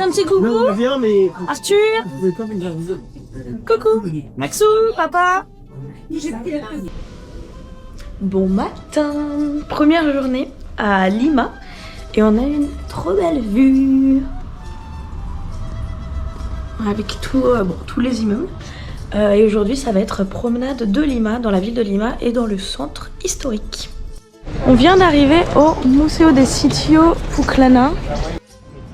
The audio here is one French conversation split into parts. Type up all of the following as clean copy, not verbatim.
Un petit coucou. Non, viens, mais... Arthur. Coucou. Maxou, papa. Bon matin. Première journée à Lima. Et on a une trop belle vue. Avec tous les immeubles. Et aujourd'hui, ça va être promenade de Lima, dans la ville de Lima et dans le centre historique. On vient d'arriver au Museo de Sitio Pucllana.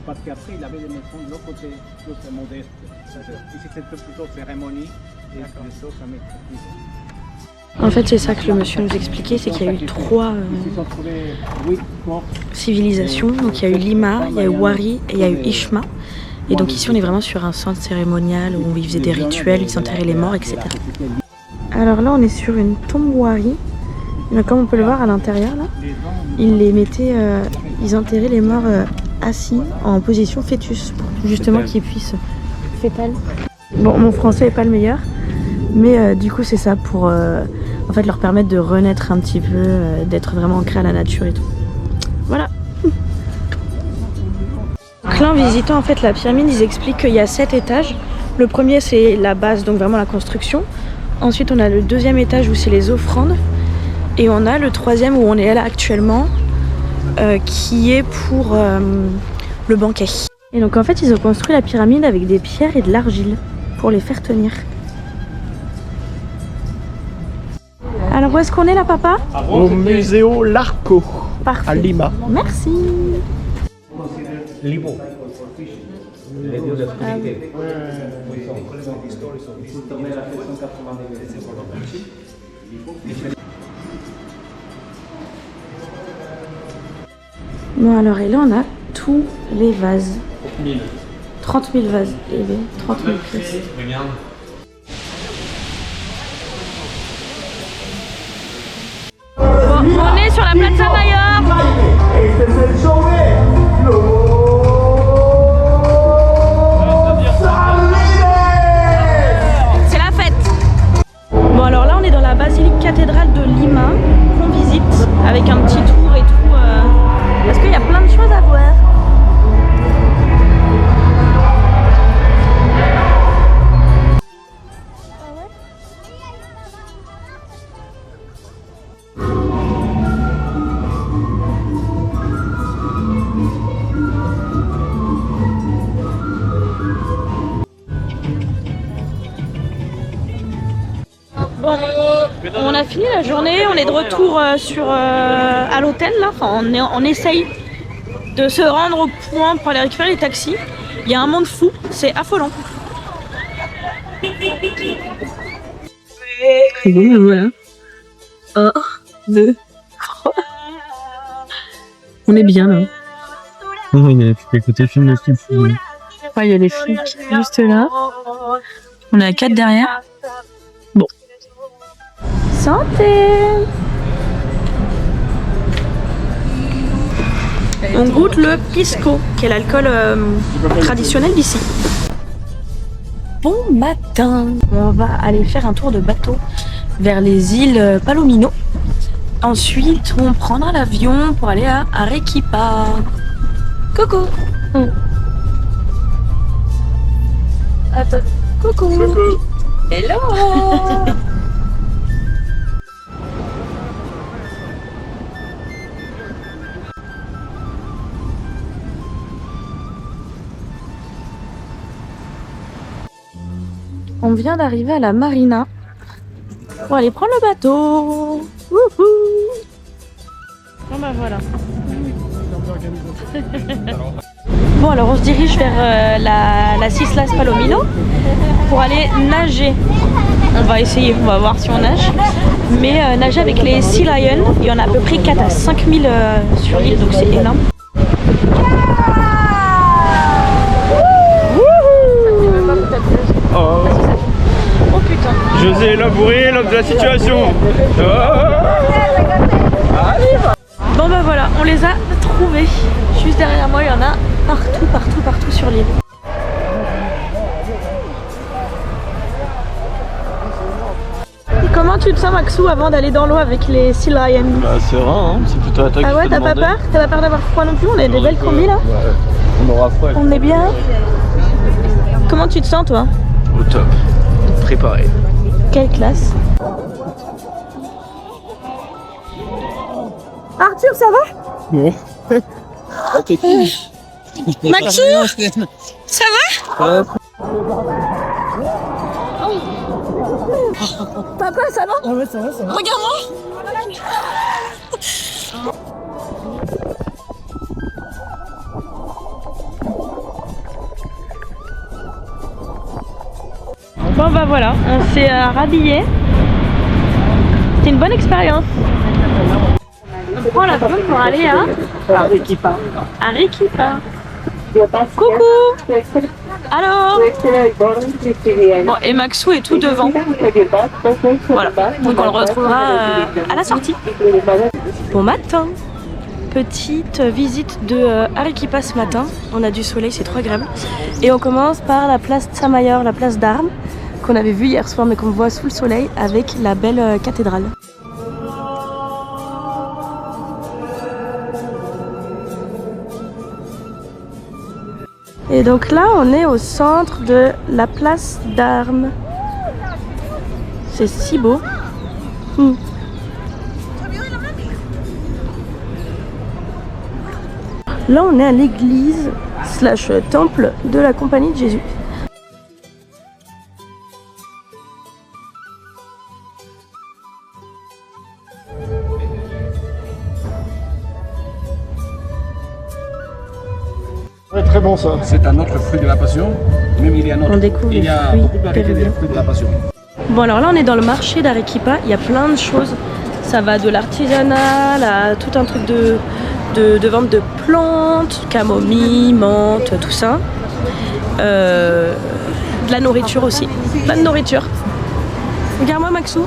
Parce qu'après, il avait des maisons de l'autre côté, plus modeste. Ici, c'était plutôt cérémonie et les choses à mettre plus. En fait, c'est ça que le monsieur nous expliquait, c'est qu'il y a eu 3 civilisations. Donc il y a eu Lima, il y a eu Wari et il y a eu Ishma. Et donc ici, on est vraiment sur un centre cérémonial où ils faisaient des rituels, ils enterraient les morts, etc. Alors là, on est sur une tombe Wari. Mais comme on peut le voir à l'intérieur, là, ils les mettaient, ils enterraient les morts assis en position fœtus, pour justement qu'ils puissent fétal. Bon, mon français est pas le meilleur, mais du coup c'est ça pour en fait leur permettre de renaître un petit peu, d'être vraiment ancré à la nature et tout. Voilà. Donc là, en visitant en fait la pyramide, ils expliquent qu'il y a 7 étages. Le premier c'est la base, donc vraiment la construction. Ensuite on a le deuxième étage où c'est les offrandes. Et on a le troisième où on est là actuellement, qui est pour le banquet. Et donc en fait ils ont construit la pyramide avec des pierres et de l'argile pour les faire tenir. Alors où est-ce qu'on est là, papa? Au Museo Larco, Parfait. à Lima. Merci. Libo. Bon alors, et là on a tous les vases. 30 000 vases. Et bien, 30 000 pièces. Bon, on est sur la Plaza Mayor. C'est la fête. Bon alors là on est dans la basilique cathédrale de Lima qu'on visite avec un petit tour et tout. Parce qu'il y a plein de choses à voir. Bon, on a fini la journée, on est de retour à l'hôtel là. Enfin, on essaye de se rendre au point pour aller récupérer les taxis. Il y a un monde fou, c'est affolant. C'est bon, me voilà. 1, 2, 3. On est bien là. Oh, il a pu écouter le film de Steve. Ouais, il y a les flics juste là. On est à 4 derrière. Bon. Santé! On goûte le pisco, qui est l'alcool traditionnel d'ici. Bon matin! On va aller faire un tour de bateau vers les îles Palomino. Ensuite, on prendra l'avion pour aller à Arequipa. Coucou! Attends. Coucou! Hello! On vient d'arriver à la marina pour aller prendre le bateau. Wouhou! Bon bah voilà. Bon alors on se dirige vers la Islas Palomino pour aller nager. On va essayer, on va voir si on nage. Mais nager avec les Sea Lions, il y en a à peu près 4 à 5 000 sur l'île, donc c'est énorme. Oh. Oh putain. José Labouré, l'homme de la situation. Oh. Bon bah voilà, on les a trouvés. Juste derrière moi, il y en a partout sur l'île. Comment tu te sens, Maxou, avant d'aller dans l'eau avec les Sea Lions? Bah serein, hein. C'est plutôt à toi Ah ouais, t'as pas peur? T'as pas peur d'avoir froid non plus? On a des belles combis là. Ouais. On aura froid. On est bien? Comment tu te sens toi? Au top. Préparé. Quelle classe? Arthur, ça va? Bon. Maxou, ça va? Papa, ça va? Ah ouais, ça va, ça va. Regarde-moi. Bon bah voilà, on s'est rhabillé. C'était une bonne expérience. On prend la route pour aller à Arequipa. Arequipa. Coucou. Alors. Bon, et Maxou est tout devant. Voilà, donc on le retrouvera à la sortie. Bon matin. Petite visite de Arequipa ce matin. On a du soleil, c'est trop agréable. Et on commence par la place Tsamayor, la place d'armes, qu'on avait vue hier soir mais qu'on voit sous le soleil avec la belle cathédrale. Et donc là, on est au centre de la place d'armes. C'est si beau. Là, on est à l'église / temple de la Compagnie de Jésus. Ouais, très bon ça. C'est un autre fruit de la passion. Même il y a, On découvre les fruits péruviens. de la passion. Bon alors là on est dans le marché d'Arequipa, il y a plein de choses. Ça va de l'artisanat à tout un truc de vente de plantes, camomille, menthe, tout ça. De la nourriture aussi, plein de nourriture. Regarde-moi Maxou.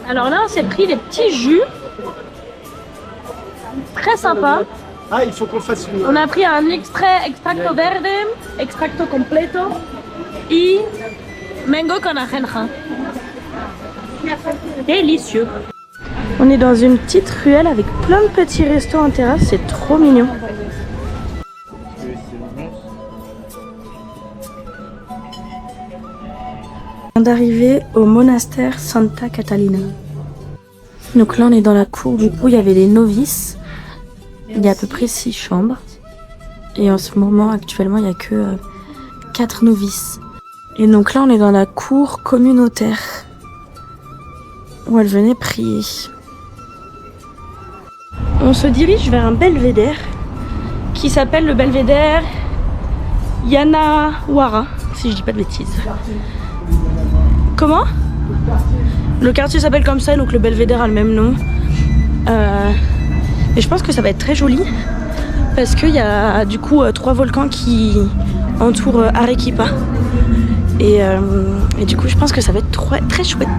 Alors là, on s'est pris des petits jus. Très sympa. Ah, il faut qu'on fasse une... On a pris un extracto verde, extracto completo et mango con naranja. Délicieux. On est dans une petite ruelle avec plein de petits restos en terrasse, c'est trop mignon. On vient d'arriver au monastère Santa Catalina. Donc là on est dans la cour, du coup il y avait les novices. Il y a à peu près 6 chambres. Et en ce moment actuellement il n'y a que 4 novices. Et donc là on est dans la cour communautaire où elle venait prier. On se dirige vers un belvédère qui s'appelle le belvédère Yanawara, si je dis pas de bêtises. Comment? Le quartier s'appelle comme ça, donc le belvédère a le même nom. Et je pense que ça va être très joli parce qu'il y a du coup 3 volcans qui entourent Arequipa. Et du coup je pense que ça va être très chouette.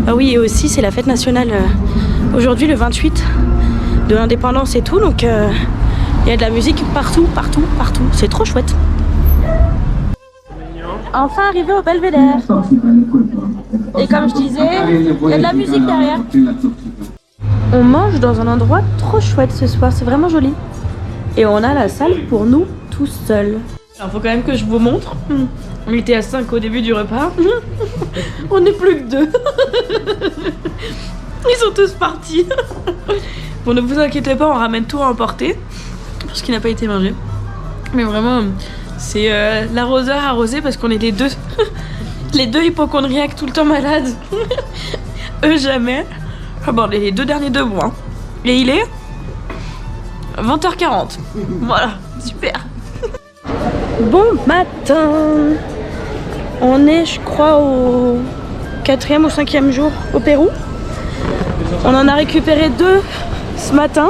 Ah oui, et aussi c'est la fête nationale aujourd'hui le 28 de l'indépendance et tout, donc il y a de la musique partout. C'est trop chouette. Enfin arrivé au belvédère. Et comme je disais, il y a de la musique derrière. On mange dans un endroit trop chouette ce soir, c'est vraiment joli. Et on a la salle pour nous tout seuls. Alors faut quand même que je vous montre. On était à 5 au début du repas. On n'est plus que 2. Ils sont tous partis. Bon, ne vous inquiétez pas, on ramène tout à emporter. Pour ce qui n'a pas été mangé. Mais vraiment, c'est l'arroseur arrosé parce qu'on est les deux. Les deux hypochondriaques tout le temps malades. Eux jamais. Ah bon, les 2 derniers debout. Hein. Et il est 20h40. Voilà, super. Bon matin. On est, je crois, au 4e ou 5e jour au Pérou. On en a récupéré 2 ce matin.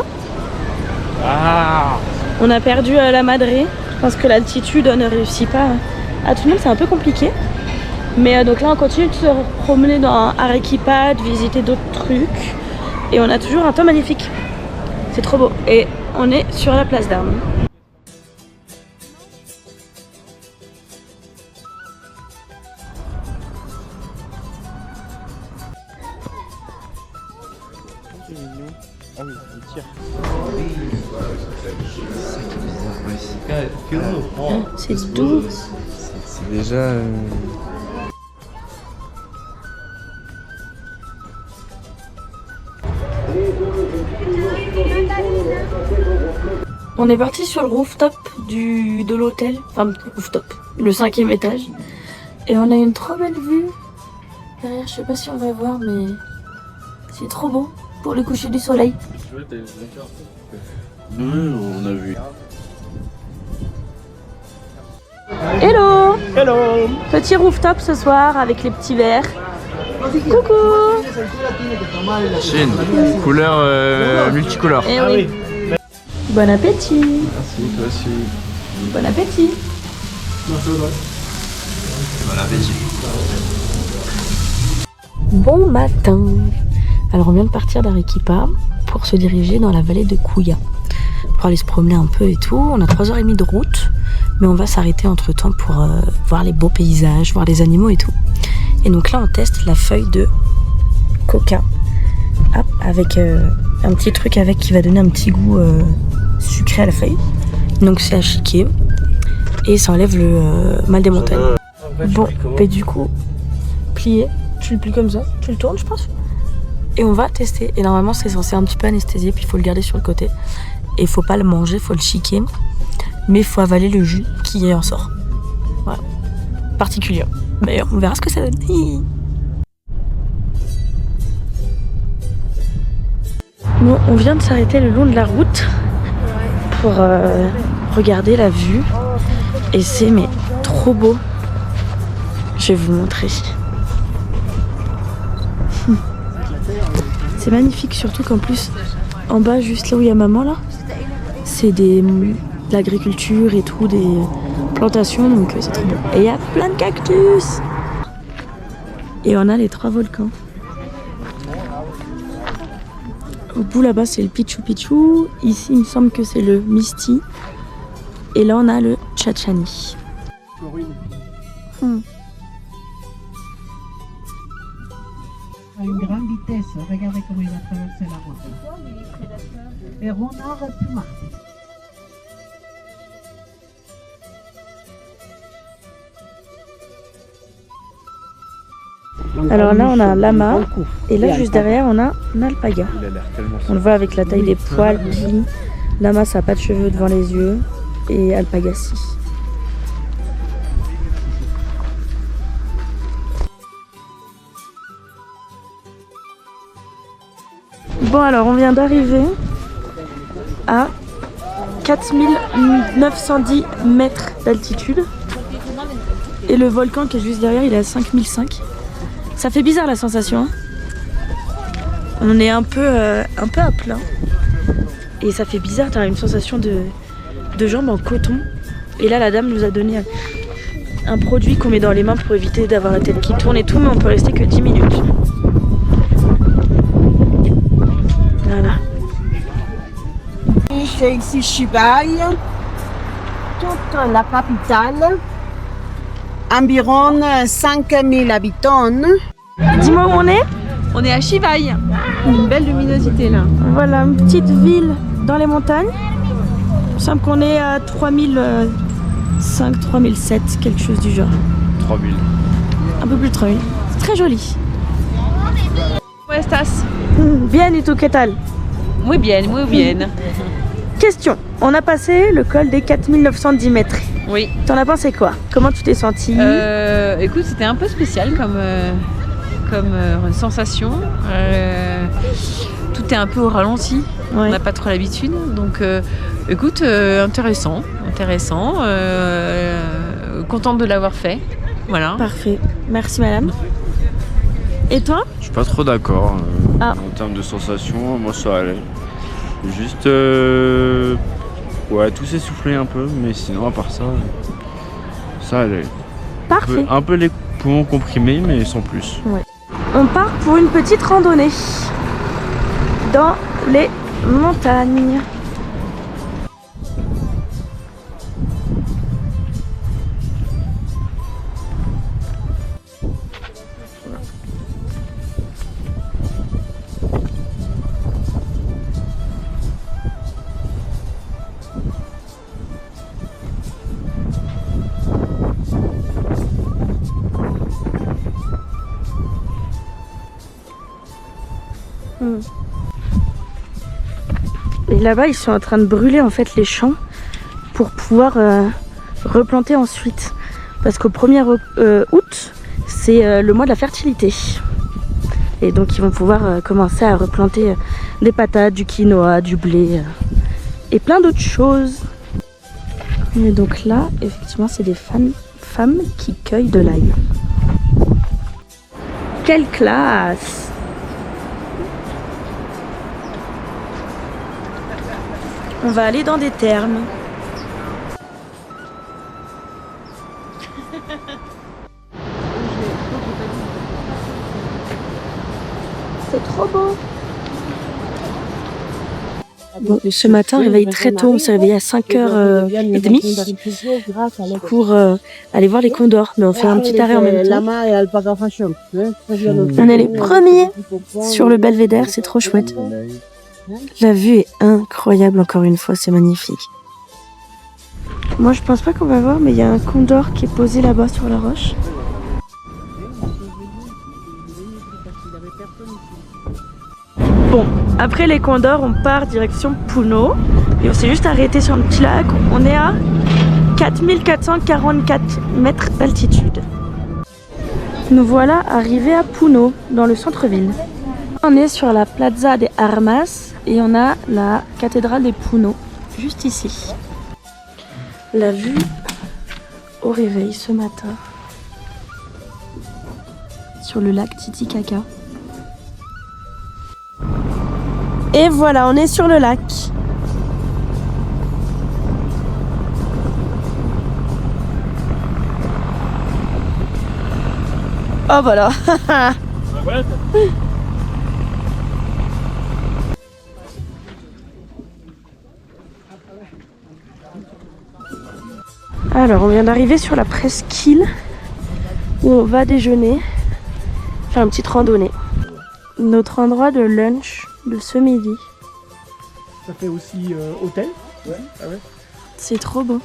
On a perdu la Madre. Je pense que l'altitude ne réussit pas à tout le monde, c'est un peu compliqué. Mais donc là on continue de se promener dans Arequipa, de visiter d'autres trucs. Et on a toujours un temps magnifique. C'est trop beau. Et on est sur la place d'armes. Ah oui, il tire. C'est doux. C'est déjà... On est parti sur le rooftop de l'hôtel, enfin rooftop, le 5e étage. Et on a une trop belle vue. Derrière, je sais pas si on va voir, mais c'est trop beau pour le coucher du soleil. Oui, on a vu. Hello! Hello. Petit rooftop ce soir avec les petits verres. Coucou! Chine, couleur multicolore. Eh Ah oui. oui. Bon appétit! Merci, toi aussi. Bon appétit! Bon appétit. Bon matin! Alors on vient de partir d'Arequipa pour se diriger dans la vallée de Cuya pour aller se promener un peu et tout. On a 3h30 de route, mais on va s'arrêter entre temps pour voir les beaux paysages, voir les animaux et tout. Et donc là on teste la feuille de coca. Hop, avec un petit truc avec qui va donner un petit goût sucré à la feuille. Donc c'est à chiquer et ça enlève le mal des montagnes. Bon, et du coup, plié, tu le plies comme ça, tu le tournes je pense. Et on va tester. Et normalement c'est censé un petit peu anesthésier, puis il faut le garder sur le côté. Et il faut pas le manger, il faut le chiquer. Mais il faut avaler le jus qui en sort. Voilà. Particulier. D'ailleurs, on verra ce que ça donne. Bon, on vient de s'arrêter le long de la route pour regarder la vue. Et c'est mais trop beau. Je vais vous montrer. C'est magnifique, surtout qu'en plus, en bas, juste là où il y a maman, là, c'est de l'agriculture et tout, des plantations, donc c'est trop beau. Et il y a plein de cactus. Et on a les 3 volcans. Au bout là-bas, c'est le Pichu Picchu. Ici, il me semble que c'est le Misti. Et là, on a le Chachani. À une grande vitesse, regardez comment il va traverser la route. Et Renard Puma. Alors là, on a un lama. Et là, juste derrière, on a un alpaga. Il a l'air tellement On le voit avec la taille des poils. Puis lama, ça n'a pas de cheveux devant les yeux. Et alpaga, si. Bon, alors on vient d'arriver à 4910 mètres d'altitude. Et le volcan qui est juste derrière, il est à 5005. Ça fait bizarre la sensation. Hein, on est un peu à plat. Et ça fait bizarre, t'as une sensation de jambes en coton. Et là, la dame nous a donné un produit qu'on met dans les mains pour éviter d'avoir la tête qui tourne et tout, mais on peut rester que 10 minutes. Voilà. C'est ici Chivaï, toute la capitale, environ 5000 habitants. Dis-moi où on est. On est à Chivaï. Une belle luminosité là. Voilà, une petite ville dans les montagnes. Il me semble qu'on est à 3005, 3007, quelque chose du genre. 3000. Un peu plus de 3000. C'est très joli. ¿Cómo estás? Bien et tout, ¿qué tal? Muy bien, muy bien. Question. On a passé le col des 4910 mètres. Oui. T'en as pensé quoi? Comment tu t'es sentie? Écoute, c'était un peu spécial comme sensation. Tout est un peu au ralenti. Ouais. On n'a pas trop l'habitude. Donc, écoute, intéressant. Contente de l'avoir fait. Voilà. Parfait. Merci madame. Et toi? Je suis pas trop d'accord Ah. en termes de sensations, moi ça allait. Juste ouais, tout s'essoufflait un peu, mais sinon à part ça, ça allait. Parfait. Un peu les poumons comprimés, mais sans plus. On part pour une petite randonnée dans les montagnes. Et là-bas, ils sont en train de brûler en fait les champs pour pouvoir replanter ensuite. Parce qu'au 1er août, c'est le mois de la fertilité. Et donc ils vont pouvoir commencer à replanter des patates, du quinoa, du blé et plein d'autres choses. Et donc là, effectivement, c'est des femmes qui cueillent de l'ail. Quelle classe! On va aller dans des thermes. C'est trop beau. Bon, ce matin, réveil très tôt, on s'est réveillé à 5h30 pour aller voir les condors. Mais on fait un petit arrêt en même temps. On est les premiers sur le belvédère, c'est trop chouette. La vue est incroyable encore une fois, c'est magnifique. Moi je pense pas qu'on va voir, mais il y a un condor qui est posé là-bas sur la roche. Bon, après les condors, on part direction Puno. Et on s'est juste arrêté sur un petit lac. On est à 4444 mètres d'altitude. Nous voilà arrivés à Puno, dans le centre-ville. On est sur la Plaza de Armas et on a la cathédrale de Puno, juste ici. La vue au réveil ce matin sur le lac Titicaca. Et voilà, on est sur le lac. Oh voilà. Alors, on vient d'arriver sur la presqu'île où on va déjeuner, faire une petite randonnée. Notre endroit de lunch de ce midi. Ça fait aussi hôtel. Ouais. Ah ouais. C'est trop beau.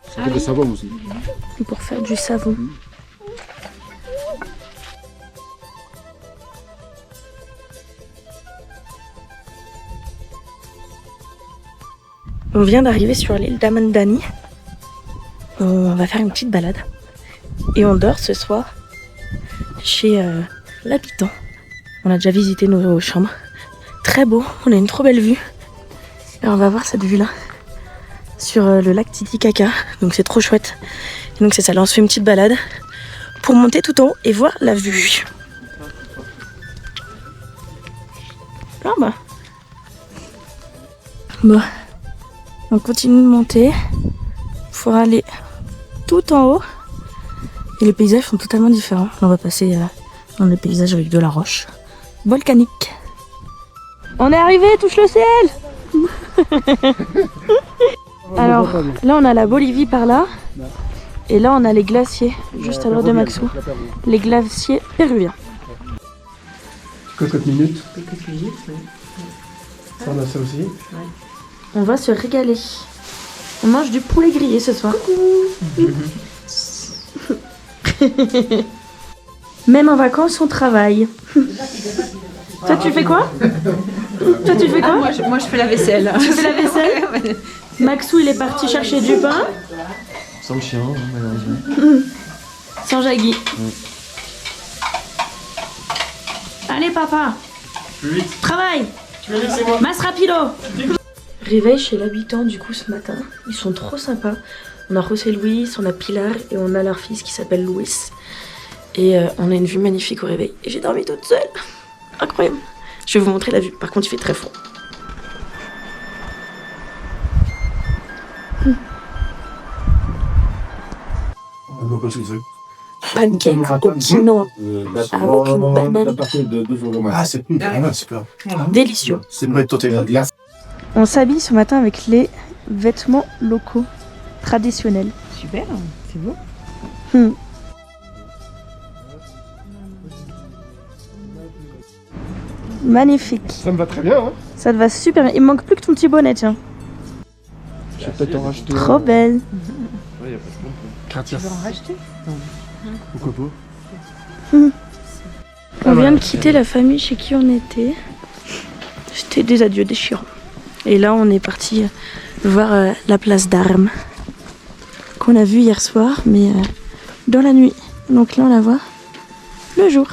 Ça fait du savon aussi. Pour faire du savon. On vient d'arriver sur l'île d'Amandani. On va faire une petite balade. Et on dort ce soir chez l'habitant. On a déjà visité nos chambres. Très beau, on a une trop belle vue. Et on va voir cette vue là sur le lac Titicaca. Donc c'est trop chouette. Et donc c'est ça, là on se fait une petite balade pour monter tout en haut et voir la vue. Ah bah. Bon. On continue de monter pour aller tout en haut. Et les paysages sont totalement différents. Là, on va passer dans des paysages avec de la roche volcanique. On est arrivé, touche le ciel. Alors là on a la Bolivie par là. Et là on a les glaciers juste à droite de Maxou. Les glaciers péruviens. Cocotte minute. Cocotte minute, oui. Ça, on a ça aussi. Ouais. On va se régaler. On mange du poulet grillé ce soir. Même en vacances, on travaille. Toi, tu fais quoi? Toi, tu fais quoi? Moi, je fais la vaisselle. Tu fais la vaisselle? Maxou, il est parti chercher du pain. Sans le chien, malheureusement. Sans Jagui. Allez, papa. Plus vite. Travaille. Tu veux laisser moi? Mas rapido. Réveil chez l'habitant du coup ce matin. Ils sont trop sympas. On a José Luis, on a Pilar et on a leur fils qui s'appelle Luis. Et on a une vue magnifique au réveil. Et j'ai dormi toute seule. Incroyable. Je vais vous montrer la vue. Par contre, il fait très froid. Pancake au quinoa avec une banane. Ah, c'est super. Délicieux. C'est une vraie totale de glace. On s'habille ce matin avec les vêtements locaux, traditionnels. Super, c'est beau. Magnifique. Ça me va très bien, hein. Ça te va super bien. Il me manque plus que ton petit bonnet, tiens. Je vais peut-être en racheter. Trop belle. Ouais, y a pas de Gracias. Pourquoi pas? On vient de quitter la famille chez qui on était. C'était des adieux déchirants. Et là, on est parti voir la place d'Armes qu'on a vue hier soir, mais dans la nuit. Donc là, on la voit le jour.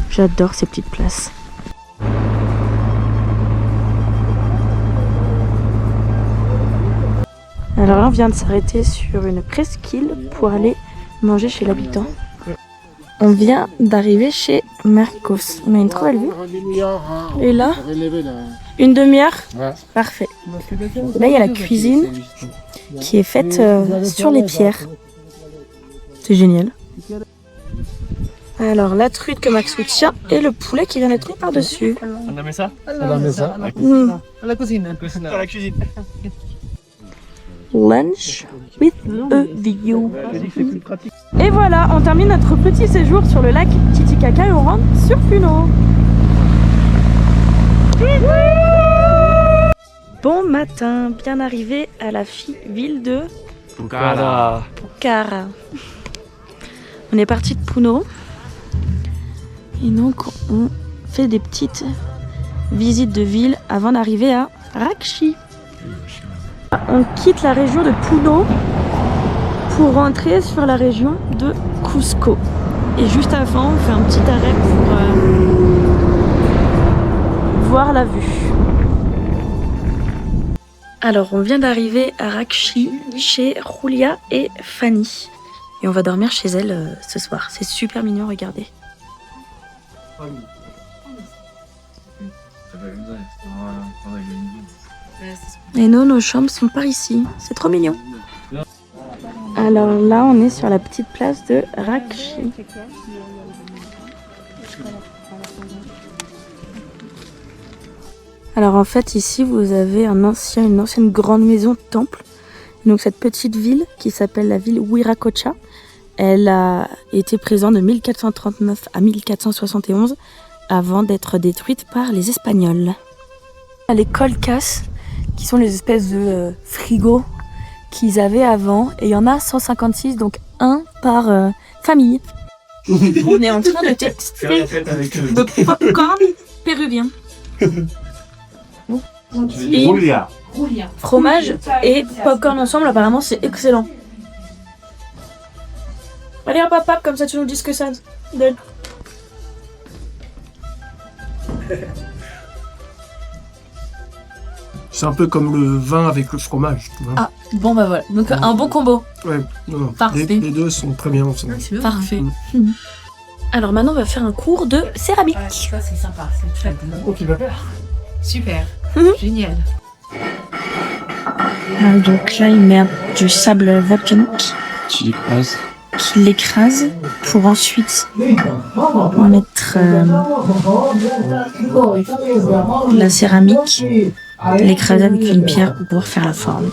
J'adore ces petites places. Alors là, on vient de s'arrêter sur une presqu'île pour aller manger chez l'habitant. On vient d'arriver chez Marcos. On a une trop belle vue. Et là, une demi-heure. Parfait. Là, il y a la cuisine qui est faite sur les pierres. C'est génial. Alors, la truite que Max tient et le poulet qui vient d'être mis par-dessus. On a mis ça? À la cuisine. Dans la cuisine. Lunch with a view. Et voilà, on termine notre petit séjour sur le lac Titicaca et on rentre sur Puno. Bon matin, bien arrivé à la ville de Pucara. Pucara. On est parti de Puno. Et donc on fait des petites visites de ville avant d'arriver à Rakchi. On quitte la région de Puno pour rentrer sur la région de Cusco. Et juste avant, on fait un petit arrêt pour voir la vue. Alors, on vient d'arriver à Rakchi chez Julia et Fanny. Et on va dormir chez elles ce soir. C'est super mignon, regardez. Et nous, nos chambres sont par ici. C'est trop mignon. Alors là, on est sur la petite place de Rakchi. Alors en fait, ici, vous avez une ancienne grande maison temple. Donc cette petite ville qui s'appelle la ville Wiracocha, elle a été présente de 1439 à 1471 avant d'être détruite par les Espagnols. Les colcas, qui sont les espèces de frigos qu'ils avaient avant, et il y en a 156, donc un par famille. On est en train de tester de popcorn péruvien. Et fromage et popcorn ensemble, apparemment c'est excellent. Allez hop hop hop, comme ça tu nous dis ce que ça donne. C'est un peu comme le vin avec le fromage, tu vois. Ah, bon bah voilà, donc un bon combo. Ouais, non. Parfait. Les deux sont très bien ensemble. Parfait. Alors maintenant on va faire un cours de céramique. Ça c'est sympa, c'est chouette. Ok, va faire. Super, génial. Donc là il met du sable volcanique Tu l'écrases. qu'il l'écrase pour ensuite mettre la céramique, l'écraser avec une pierre pour pouvoir faire la forme.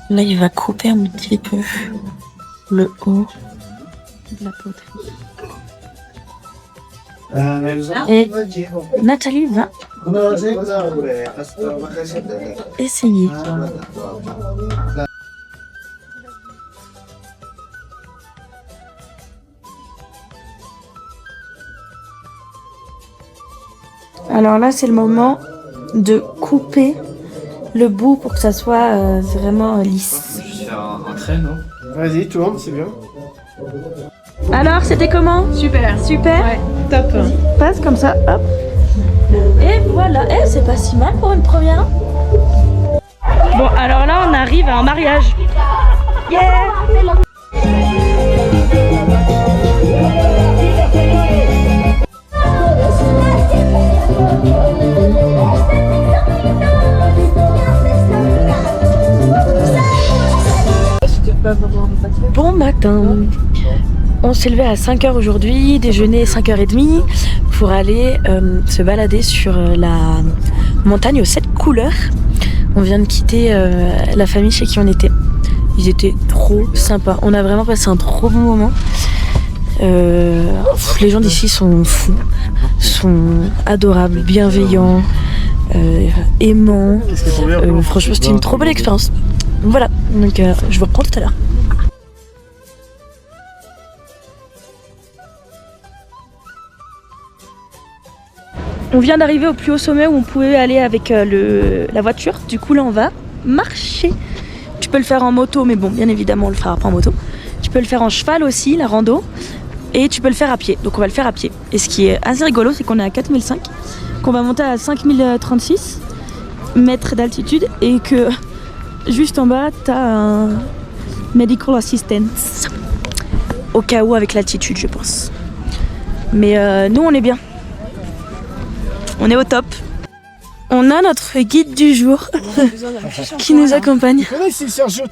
Là, il va couper un petit peu le haut de la poterie. Et Nathalie va essayer. Alors là, c'est le moment de couper le bout pour que ça soit vraiment lisse. Je vais faire un trait, non? Vas-y, tourne, c'est bien. Alors, c'était comment? Super. Super. Ouais, top. Passe comme ça, hop. Et voilà. Eh, c'est pas si mal pour une première. Bon, alors là, on arrive à un mariage. Yeah! Bon matin. On s'est levé à 5h aujourd'hui, déjeuner 5h30 pour aller se balader sur la montagne aux 7 couleurs. On vient de quitter la famille chez qui on était Ils étaient trop sympas. On a vraiment passé un trop bon moment. Les gens d'ici sont fous, sont adorables, bienveillants, aimants. Franchement, c'était une trop belle expérience. Voilà, donc je vous reprends tout à l'heure. On vient d'arriver au plus haut sommet où on pouvait aller avec la voiture. Du coup là on va marcher. Tu peux le faire en moto, mais bon, bien évidemment on le fera pas en moto. Tu peux le faire en cheval aussi, la rando. Et tu peux le faire à pied, donc on va le faire à pied. Et ce qui est assez rigolo, c'est qu'on est à 4005, qu'on va monter à 5036 mètres d'altitude et que juste en bas, t'as un medical assistance. Au cas où avec l'altitude, je pense. Mais nous, on est bien. On est au top. On a notre guide du jour qui nous accompagne. Tu connais ici Sergio,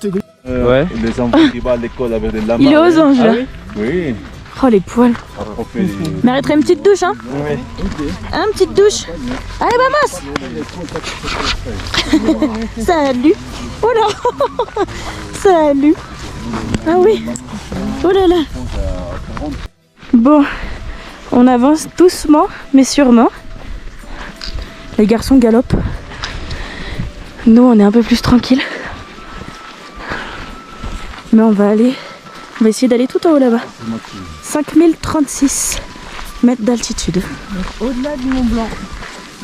Ouais. Les enfants qui vont à l'école avec des lamas. Il est aux anges là. Oui. Oh les poils. Mériterait une petite douche hein. Oui. Une petite douche. Allez vamos. Salut. Oh là. Salut. Ah oui. Oh là là. Bon, on avance doucement mais sûrement. Les garçons galopent. Nous on est un peu plus tranquille. Mais on va essayer d'aller tout en haut là-bas. 5036 mètres d'altitude. Au-delà du Mont Blanc.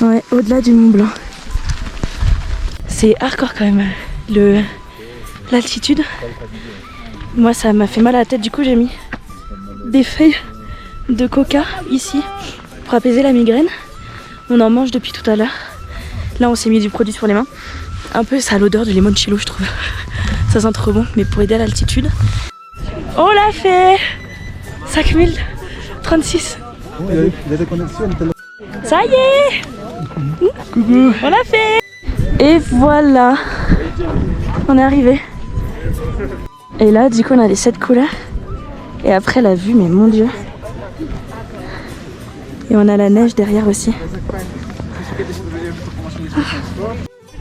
Ouais, au-delà du Mont Blanc. C'est hardcore quand même, l'altitude. Moi ça m'a fait mal à la tête, du coup j'ai mis des feuilles de coca ici pour apaiser la migraine. On en mange depuis tout à l'heure. Là on s'est mis du produit sur les mains. Un peu ça a l'odeur du limoncello je trouve. Ça sent trop bon, mais pour aider à l'altitude. On l'a fait 5036. Ça y est. Coucou. On l'a fait. Et voilà. On est arrivé. Et là, du coup, on a les 7 couleurs. Et après, la vue, mais mon Dieu. Et on a la neige derrière aussi.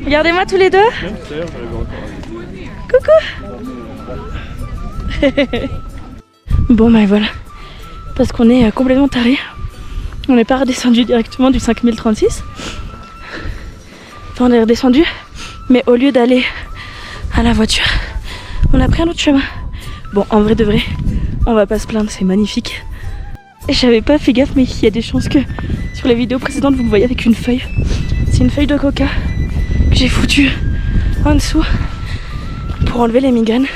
Regardez-moi tous les deux. Coucou. Bon bah voilà, parce qu'on est complètement tarés. On n'est pas redescendu directement du 5036. Enfin, on est redescendu, mais au lieu d'aller à la voiture, on a pris un autre chemin. Bon, en vrai de vrai, on va pas se plaindre, c'est magnifique. Et j'avais pas fait gaffe, mais il y a des chances que sur les vidéos précédentes vous me voyez avec une feuille. C'est une feuille de coca que j'ai foutue en dessous pour enlever les migraines.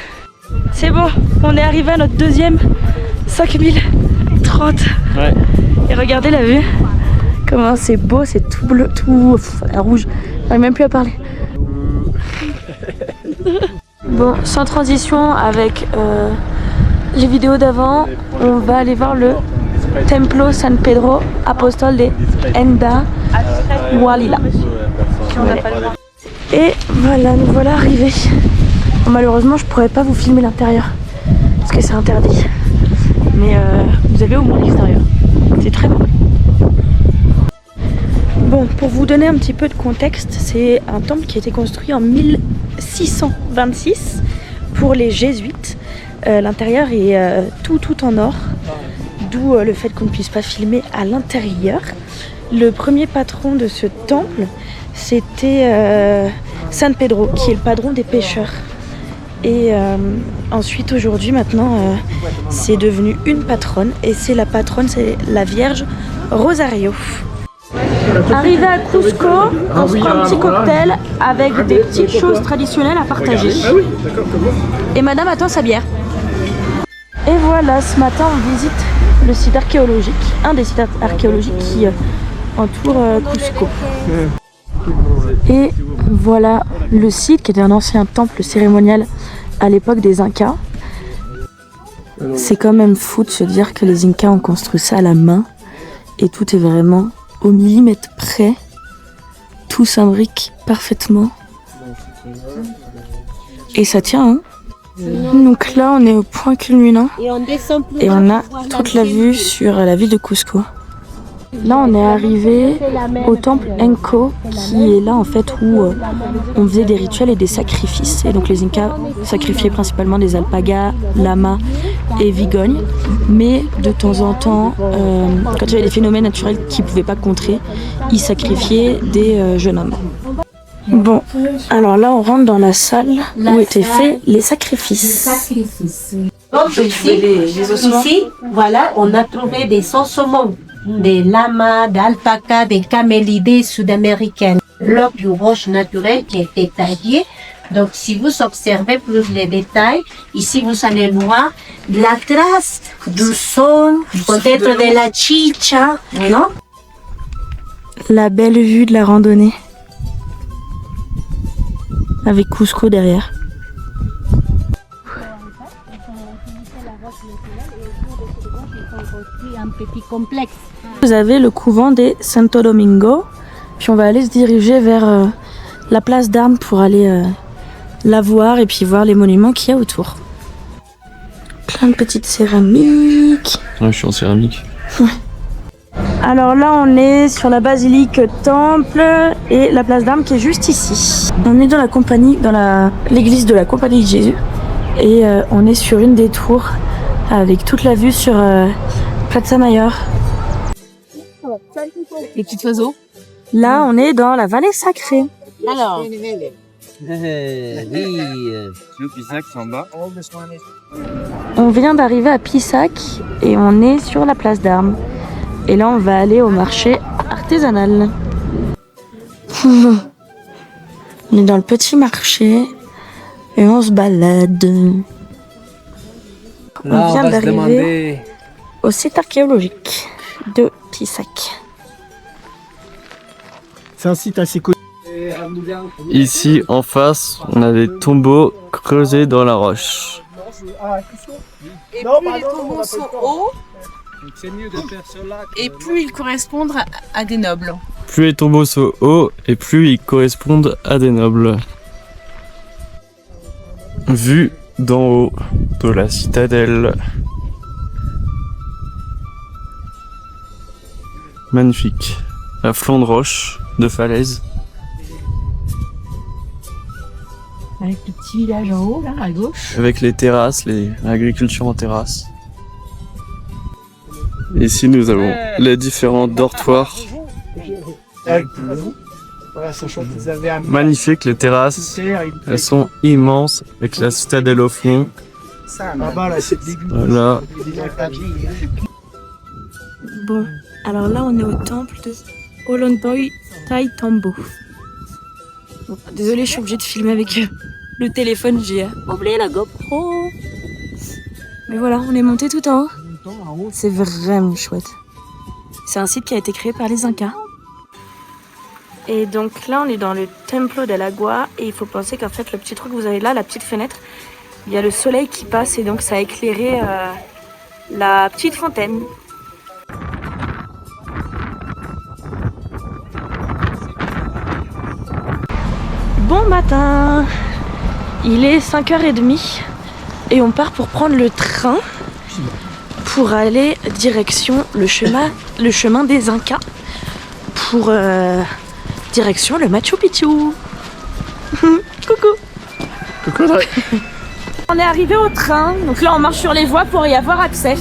C'est bon, on est arrivé à notre deuxième 5030. Ouais. Et regardez la vue. Comment c'est beau, c'est tout bleu, tout rouge. J'arrive même plus à parler. Bon, sans transition avec les vidéos d'avant, on va aller voir le Templo San Pedro Apostol de Enda Hualila. Et voilà, nous voilà arrivés. Malheureusement, je pourrais pas vous filmer l'intérieur parce que c'est interdit. Mais vous avez au moins l'extérieur. C'est très beau. Bon, pour vous donner un petit peu de contexte, c'est un temple qui a été construit en 1626 pour les jésuites. L'intérieur est tout en or, d'où le fait qu'on ne puisse pas filmer à l'intérieur. Le premier patron de ce temple, c'était San Pedro, qui est le patron des pêcheurs. Et ensuite, aujourd'hui, maintenant, c'est devenu une patronne. Et c'est la patronne, c'est la Vierge Rosario. Arrivé à Cusco, on se prend un petit cocktail avec des petites choses traditionnelles à partager. Et madame attend sa bière. Et voilà, ce matin, on visite le site archéologique, un des sites archéologiques qui entoure Cusco. Et voilà le site qui était un ancien temple cérémonial à l'époque des Incas. C'est quand même fou de se dire que les Incas ont construit ça à la main et tout est vraiment au millimètre près. Tout s'imbrique parfaitement. Et ça tient, hein. Donc là, on est au point culminant et on a toute la vue sur la ville de Cusco. Là, on est arrivé au temple Enco, qui est là en fait où on faisait des rituels et des sacrifices. Et donc les Incas sacrifiaient principalement des alpagas, lamas et vigognes. Mais de temps en temps, quand il y avait des phénomènes naturels qu'ils ne pouvaient pas contrer, ils sacrifiaient des jeunes hommes. Bon, alors là, on rentre dans la salle où étaient faits les sacrifices. Donc ici, voilà, on a trouvé des ossements, des lamas, d'alpacas, des camélidés sud-américaines. L'or du roche naturel qui a été taillé. Donc si vous observez plus les détails, ici vous allez voir la trace du son, peut-être de la chicha, non? La belle vue de la randonnée. Avec Cusco derrière. Vous avez le couvent des Santo Domingo, puis on va aller se diriger vers la place d'Armes pour aller la voir et puis voir les monuments qu'il y a autour. Plein de petites céramiques. Ouais, je suis en céramique. Alors là, on est sur la basilique Temple et la place d'Armes qui est juste ici. On est dans la compagnie, dans l'église de la Compagnie de Jésus et on est sur une des tours avec toute la vue sur Plaza Mayor. Les petits oiseaux. Là, on est dans la vallée sacrée. Alors, Pisac, c'est en bas. On vient d'arriver à Pisac et on est sur la place d'Armes. Et là, on va aller au marché artisanal. On est dans le petit marché et on se balade. Là, on vient d'arriver au site archéologique de Pisac. C'est un site assez connu. Ici, en face, on a des tombeaux creusés dans la roche. Et plus les tombeaux sont hauts, et plus ils correspondent à des nobles. Plus les tombeaux sont hauts et plus ils correspondent à des nobles. Vue d'en haut de la citadelle. Magnifique. Un flanc de roche, de falaise. Avec le petit village en haut, là, à gauche. Avec les terrasses, l'agriculture en terrasse. Ici, nous avons les différents dortoirs. Magnifiques, les terrasses. Elles sont immenses, avec la citadelle au fond. Voilà. Bon, alors là, on est au temple de Olonboy Tai Tambo. Bon, désolée, je suis obligée de filmer avec le téléphone, j'ai oublié la GoPro. Mais voilà, on est monté tout en haut. C'est vraiment chouette. C'est un site qui a été créé par les Incas. Et donc là, on est dans le Templo del Agua. Et il faut penser qu'en fait, le petit truc que vous avez là, la petite fenêtre, il y a le soleil qui passe et donc ça a éclairé la petite fontaine. Bon matin, il est 5h30 et on part pour prendre le train pour aller direction le chemin des Incas pour direction le Machu Picchu. Coucou. Coucou. On est arrivé au train, donc là on marche sur les voies pour y avoir accès.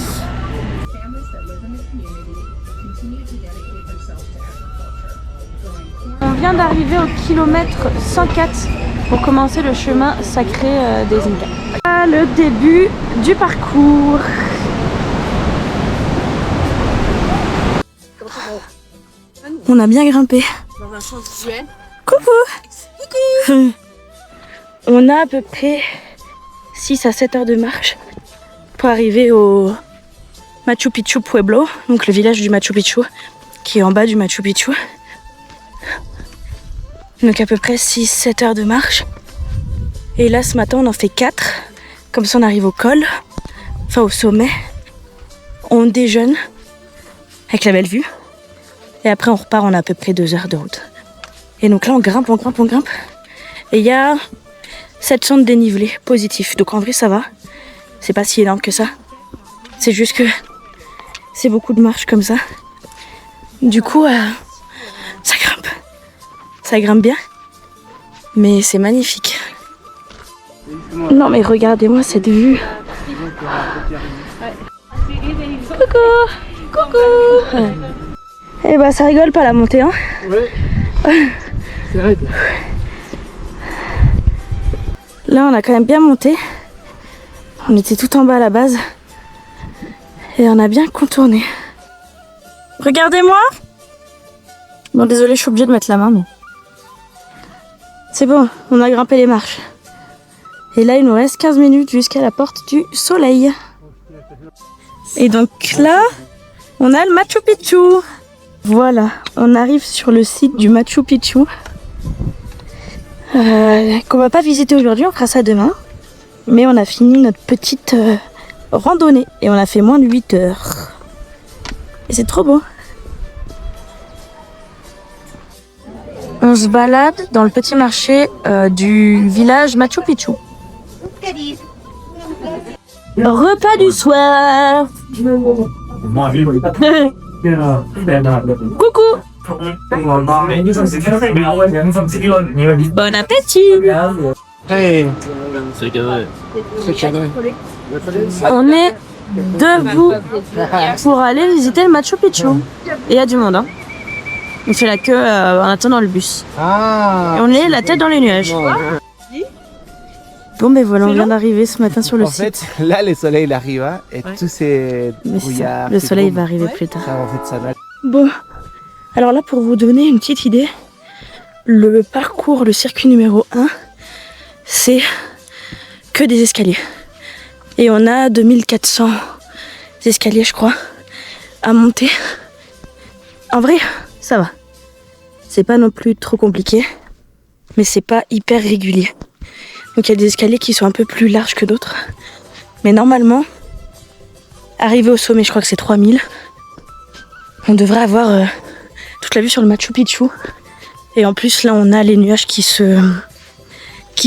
On vient d'arriver au kilomètre 104 pour commencer le chemin sacré des Incas. Le début du parcours. On a bien grimpé. Coucou. On a à peu près 6 à 7 heures de marche pour arriver au Machu Picchu Pueblo, donc le village du Machu Picchu qui est en bas du Machu Picchu. Donc à peu près 6-7 heures de marche. Et là ce matin on en fait 4. Comme ça on arrive au col, enfin au sommet. On déjeune avec la belle vue. Et après on repart, on a à peu près 2 heures de route. Et donc là on grimpe. Et il y a 700 de dénivelé positif. Donc en vrai ça va. C'est pas si énorme que ça. C'est juste que c'est beaucoup de marche comme ça. Du coup, ça grimpe. Ça grimpe bien. Mais c'est magnifique. Non mais regardez-moi cette vue. Coucou. Coucou. Eh bah ça rigole pas la montée hein. Ouais. C'est vrai. Là on a quand même bien monté. On était tout en bas à la base. Et on a bien contourné. Regardez-moi. Bon désolé je suis obligée de mettre la main mais... C'est bon, on a grimpé les marches. Et là il nous reste 15 minutes jusqu'à la porte du soleil. Et donc là, on a le Machu Picchu. Voilà, on arrive sur le site du Machu Picchu. Qu'on va pas visiter aujourd'hui, on fera ça demain. Mais on a fini notre petite randonnée. Et on a fait moins de 8 heures. Et c'est trop beau. On se balade dans le petit marché du village Machu Picchu. Repas du soir. Coucou. Bon appétit. Hey, C'est cadré. c'est cadré. On est debout pour aller visiter le Machu Picchu. Et il y a du monde hein. On fait la queue en attendant le bus. Ah. Et on est la tête dans les nuages. Bon ben voilà, on vient d'arriver ce matin sur le En site. fait, là, le soleil il arrive hein, et tous ces Mais ça, brouillards. le ces soleil brumes, va arriver plus tard. Ça, en fait, ça va. Bon, alors là pour vous donner une petite idée, le parcours, le circuit numéro 1, c'est que des escaliers. Et on a 2400 escaliers je crois à monter. En vrai, ça va. C'est pas non plus trop compliqué, mais c'est pas hyper régulier. Donc il y a des escaliers qui sont un peu plus larges que d'autres. Mais normalement, arrivé au sommet, je crois que c'est 3000, on devrait avoir toute la vue sur le Machu Picchu. Et en plus là on a les nuages qui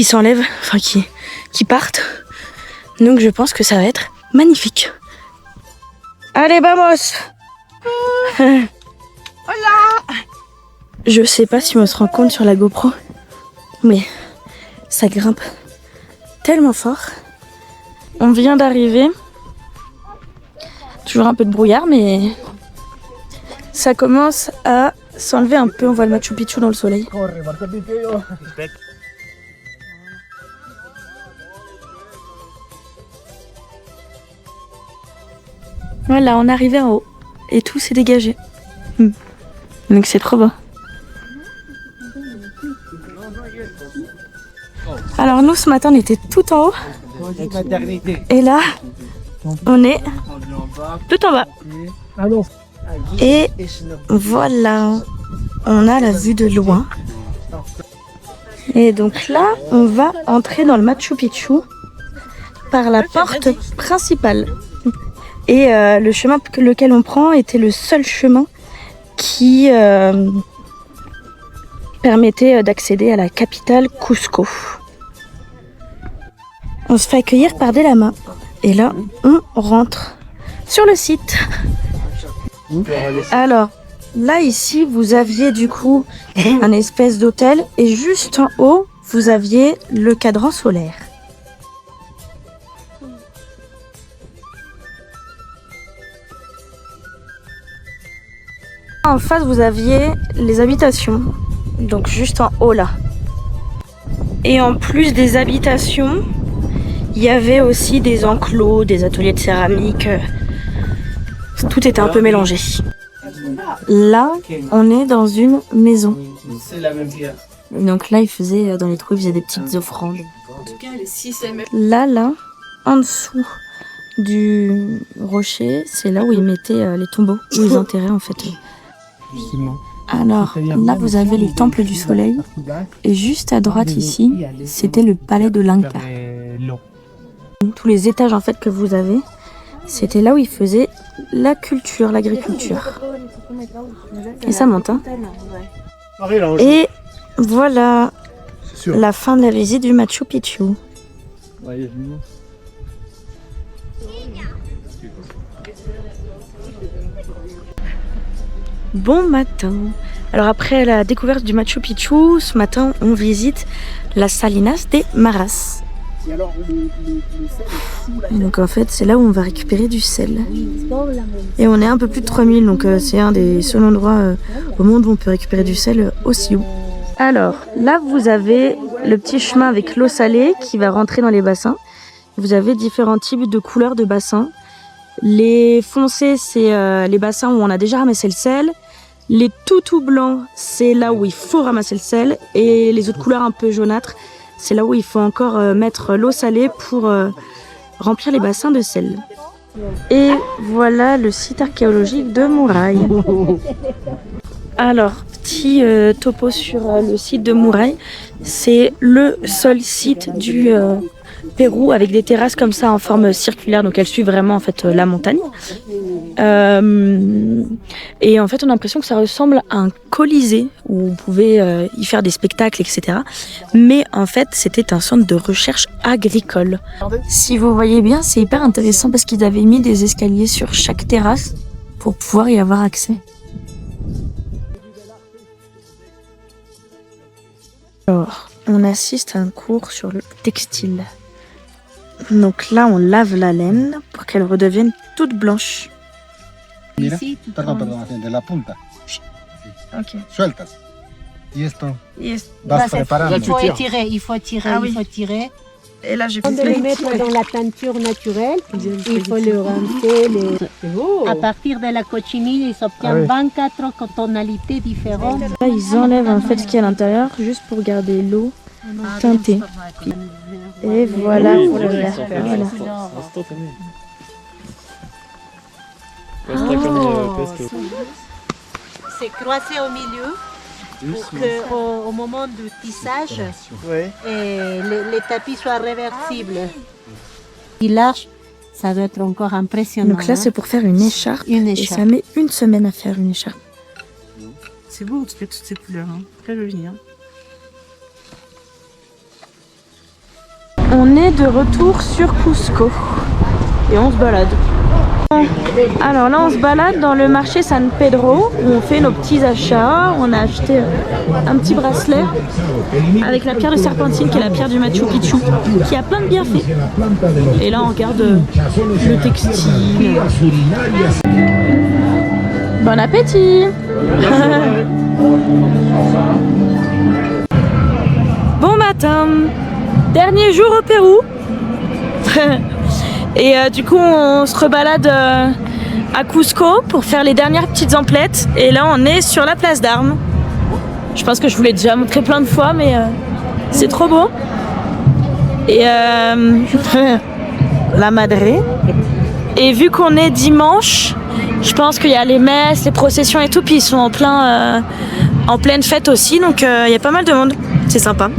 s'enlèvent, enfin qui partent. Donc je pense que ça va être magnifique. Allez vamos. Je sais pas si on se rend compte sur la GoPro, mais ça grimpe tellement fort. On vient d'arriver. Toujours un peu de brouillard, mais ça commence à s'enlever un peu. On voit le Machu Picchu dans le soleil. Voilà, on est arrivé en haut et tout s'est dégagé. Donc c'est trop beau. Alors nous ce matin on était tout en haut et là on est tout en bas. Et voilà, on a la vue de loin. Et donc là on va entrer dans le Machu Picchu par la porte principale. Et le chemin lequel on prend était le seul chemin qui permettait d'accéder à la capitale Cusco. On se fait accueillir par des lamas. Et là, on rentre sur le site. Alors, là ici, vous aviez du coup un espèce d'hôtel. Et juste en haut, vous aviez le cadran solaire. En face, vous aviez les habitations. Donc juste en haut là. Et en plus des habitations, il y avait aussi des enclos, des ateliers de céramique. Tout était un peu mélangé. Là, on est dans une maison. Donc là, il faisait, dans les trous, il faisait des petites offrandes. Là, en dessous du rocher, c'est là où ils mettaient les tombeaux, où ils enterraient en fait. Alors là, vous avez le temple du soleil. Et juste à droite ici, c'était le palais de l'Inca. Tous les étages en fait que vous avez, c'était là où ils faisaient la culture, l'agriculture. Et ça monte, hein. Et voilà la fin de la visite du Machu Picchu. Bon matin. Alors après la découverte du Machu Picchu, ce matin on visite las Salinas de Maras. Et donc en fait c'est là où on va récupérer du sel. Et on est un peu plus de 3000, donc c'est un des seuls endroits au monde où on peut récupérer du sel aussi haut. Alors là vous avez le petit chemin avec l'eau salée qui va rentrer dans les bassins. Vous avez différents types de couleurs de bassins. Les foncés c'est les bassins où on a déjà ramassé le sel. Les tout blancs, c'est là où il faut ramasser le sel. Et les autres couleurs un peu jaunâtres, c'est là où il faut encore mettre l'eau salée pour remplir les bassins de sel. Et voilà le site archéologique de Muray. Alors, petit topo sur le site de Muray. C'est le seul site du Pérou avec des terrasses comme ça en forme circulaire, donc elles suivent vraiment en fait la montagne. Et en fait on a l'impression que ça ressemble à un colisée où vous pouvez y faire des spectacles, etc. Mais en fait c'était un centre de recherche agricole. Si vous voyez bien, c'est hyper intéressant parce qu'ils avaient mis des escaliers sur chaque terrasse pour pouvoir y avoir accès. Alors, on assiste à un cours sur le textile. Donc là, on lave la laine pour qu'elle redevienne toute blanche. Ici, perdón, de la punta. Ok. Sueltas. Y esto. Yes. Vas preparando. Il faut étirer, il faut tirer. Et là, j'ai Avant de le mettre dans la teinture naturelle, il faut le rincer. À partir de la cochinille, il s'obtient 24 tonalités différentes. Là, ils enlèvent en fait ce qu'il y a à l'intérieur juste pour garder l'eau teintée. Et voilà pour le vert. Voilà. C'est croisé au milieu. Pour qu'au moment du tissage, les tapis soient réversibles. Il lâche, ça doit être encore impressionnant. Donc là, c'est pour faire une écharpe. Et ça met 1 semaine à faire une écharpe. C'est beau, tu fais toutes ces couleurs. Hein. Très joli. Hein. On est de retour sur Cusco. Et on se balade. Alors là on se balade dans le marché San Pedro où on fait nos petits achats. On a acheté un petit bracelet avec la pierre de serpentine qui est la pierre du Machu Picchu qui a plein de bienfaits. Et là on regarde le textile. Bon appétit. Bon matin. Dernier jour au Pérou. Et du coup on se rebalade à Cusco pour faire les dernières petites emplettes. Et là on est sur la place d'Armes. Je pense que je vous l'ai déjà montré plein de fois, mais c'est trop beau. Et la Madre. Et vu qu'on est dimanche, je pense qu'il y a les messes, les processions et tout, puis ils sont en pleine fête aussi, donc il y a pas mal de monde. C'est sympa.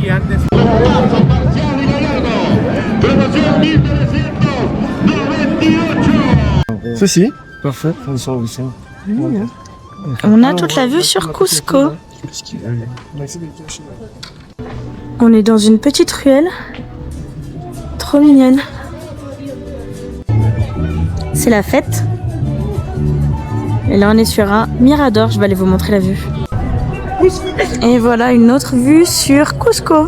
Ceci. Parfait. On a toute la vue sur Cusco. On est dans une petite ruelle. Trop mignonne. C'est la fête. Et là on est sur un mirador. Je vais aller vous montrer la vue. Et voilà une autre vue sur Cusco.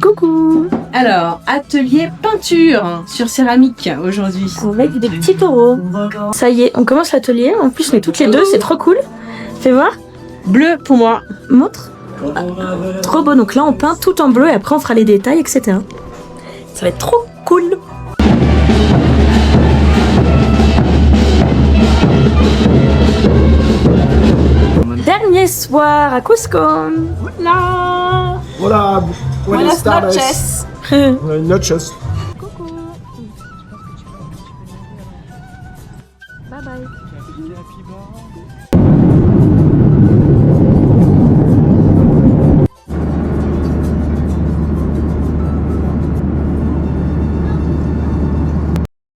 Coucou. Alors, atelier peinture sur céramique aujourd'hui. Avec des petits taureaux. Ça y est, on commence l'atelier. En plus, on est toutes les deux, c'est trop cool. Fais voir. Bleu pour moi. Montre. Trop beau. Donc là, on peint tout en bleu et après, on fera les détails, etc. Ça va être trop cool. Dernier soir à Cusco. Voilà. Voilà. Buenas noches. Noches.